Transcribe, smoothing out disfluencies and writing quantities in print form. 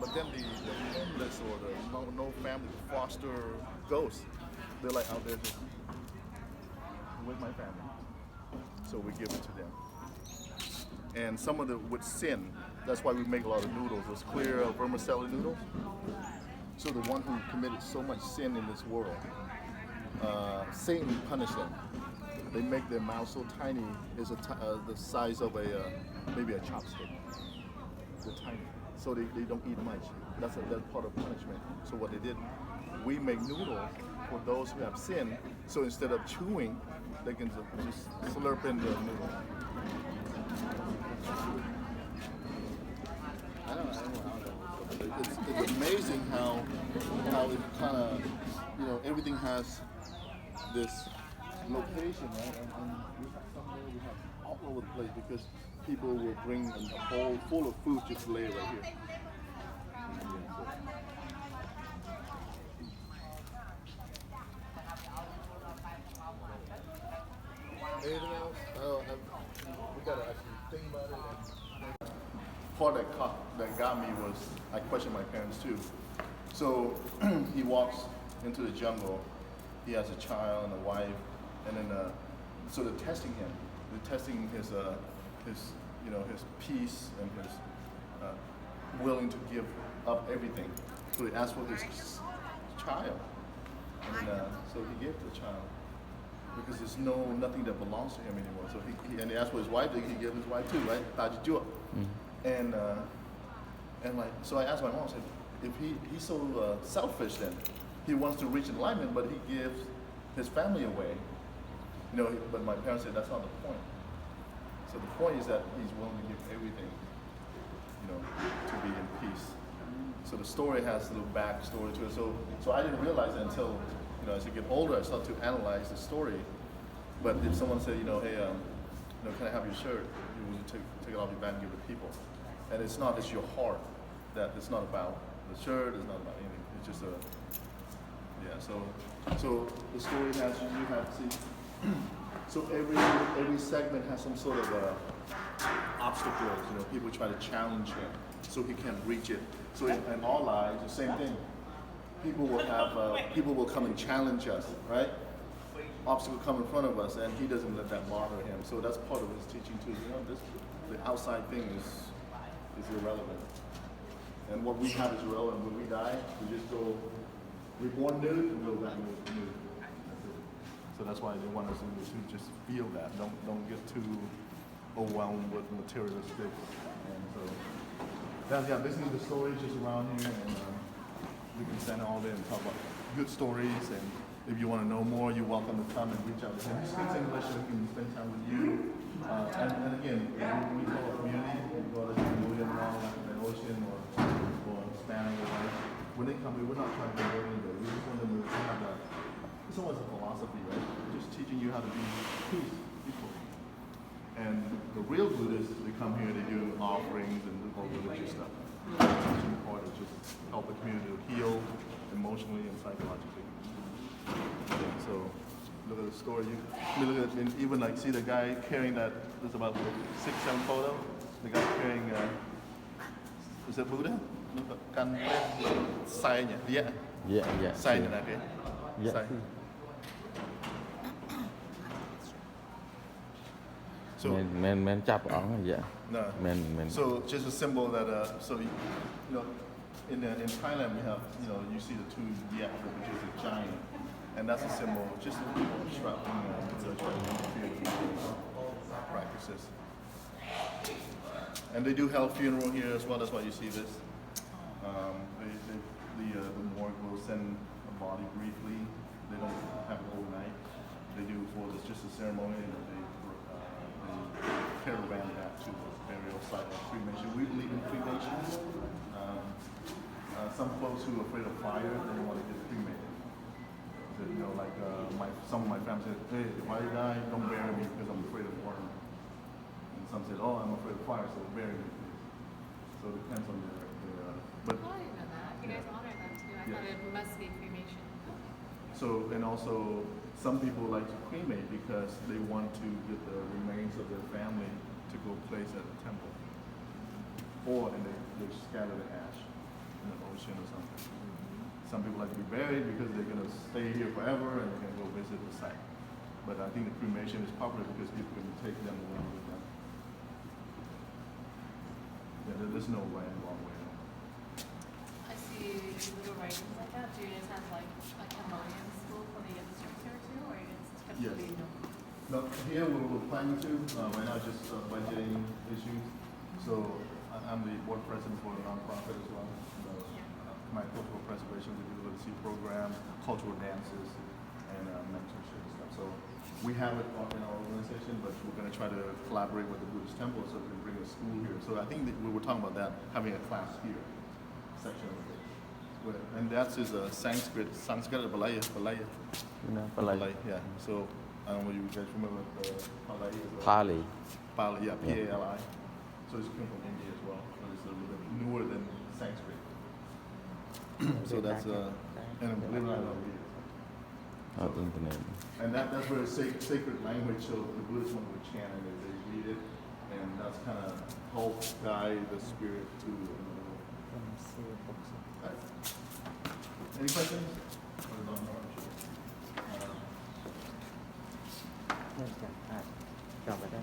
But then the homeless or the no family foster ghosts, they're like out there just with my family. So we give it to them. And some of them with sin. That's why we make a lot of noodles, those clear vermicelli noodles. So the one who committed so much sin in this world, Satan punished them. They make their mouth so tiny, is the size of maybe a chopstick. They're tiny, so they don't eat much. That's part of punishment. So what they did, we make noodles for those who have sinned. So instead of chewing, they can just slurp in the noodle. I don't know. It's amazing how it kind of, everything has this location, right? And we have somewhere, we have all over the place because people will bring a bowl full of food just lay right here. Anything else? We gotta actually think about it. Part that got me was I questioned my parents too. So he walks into the jungle. He has a child and a wife, and then so they're testing him. They're testing his peace and his willing to give up everything. So they asked for his child, and so he gave the child because there's nothing that belongs to him anymore. So and they asked for his wife. He gave his wife too, right? And so I asked my mom, I said, if he's so selfish, then he wants to reach enlightenment, but he gives his family away. But my parents said that's not the point. So the point is that he's willing to give everything, to be in peace. So the story has a little backstory to it. So I didn't realize it until, as I get older, I start to analyze the story. But if someone said, hey, can I have your shirt? You will take it off your back and give it to people. And it's your heart. That it's not about the shirt, it's not about anything. It's just so the story has, so every segment has some sort of obstacles, people try to challenge him so he can't reach it. So in our lives, the same thing. People will come and challenge us, right? Obstacle come in front of us, and he doesn't let that bother him. So that's part of his teaching too. The outside thing is irrelevant. And what we have is irrelevant. When we die, we just go, we're born nude and we'll die nude. So that's why they want us to just feel that. Don't get too overwhelmed with materialistic. And so this is the stories just around here, and we can stand all day and talk about good stories. And if you want to know more, you're welcome to come and reach out to him. He speaks English, so we can spend time with you. And again, we call a community. We go to William Long, like the ocean or Spanish or whatever. When they come here, we're not trying to convert anybody. We just want them to have that. It's almost a philosophy, right? We're just teaching you how to be peaceful. And the real Buddhists, they come here, they do offerings and do all religious stuff. The teaching part is just help the community to heal emotionally and psychologically. So look at the story. Look at even see the guy carrying that. There's about 6-7 photos. The guy carrying. Is that Buddha? Kan sayanya, dia. Yeah. Sayanya, okay. Yeah. So. Men chap on, yeah. No. Men. So just a symbol that in Thailand we have you see the 2 yak, which is a giant, and that's a symbol just obstructing practices. And they do held funeral here as well. That's why you see this. The morgue will send a body briefly. They don't have it overnight. They do for this just a ceremony, and they caravan back to the burial site of cremation. We believe in cremation. Some folks who are afraid of fire, they want to get cremated. So, some of my family said, hey, if I die, don't bury me because I'm afraid of water. And some said, oh, I'm afraid of fire, so bury me. So it depends on their but. Oh, I didn't know that. You guys honor that too. I thought it must be cremation. So, and also, some people like to cremate because they want to get the remains of their family to go place at the temple. Or, and they scatter the ash. in the ocean or something. Some people like to be buried because they're going to stay here forever and they're going to go visit the site. But I think the cremation is popular because people can take them along with them. Yeah, there's no right and wrong way. I see little writings like that. Do you guys have like a Cambodian school for the instructor too, or it's completely Yes. no? No, here we're planning to, right now just budgeting issues. So I'm the board president for a nonprofit as well. My cultural preservation, we do literacy program, cultural dances, and mentorship and stuff. So we have it in our organization, but we're going to try to collaborate with the Buddhist temple so we can bring a school here. So I think that we were talking about that, having a class here, section of it. And that is a Sanskrit, Balaya. You know, but like Yeah. So I don't know if you guys remember the Palai is a- Pali. Pali, yeah, P-A-L-I. So it's come from India as well. So it's a little bit newer than Sanskrit. So that's and believe it or not, On internet. and that's where it's sacred language. So the Buddhists want to chant and they read it, and that's kind of help guide the spirit to. Right. Any questions? Or no more? Sure. เริ่มจากจอบไปได้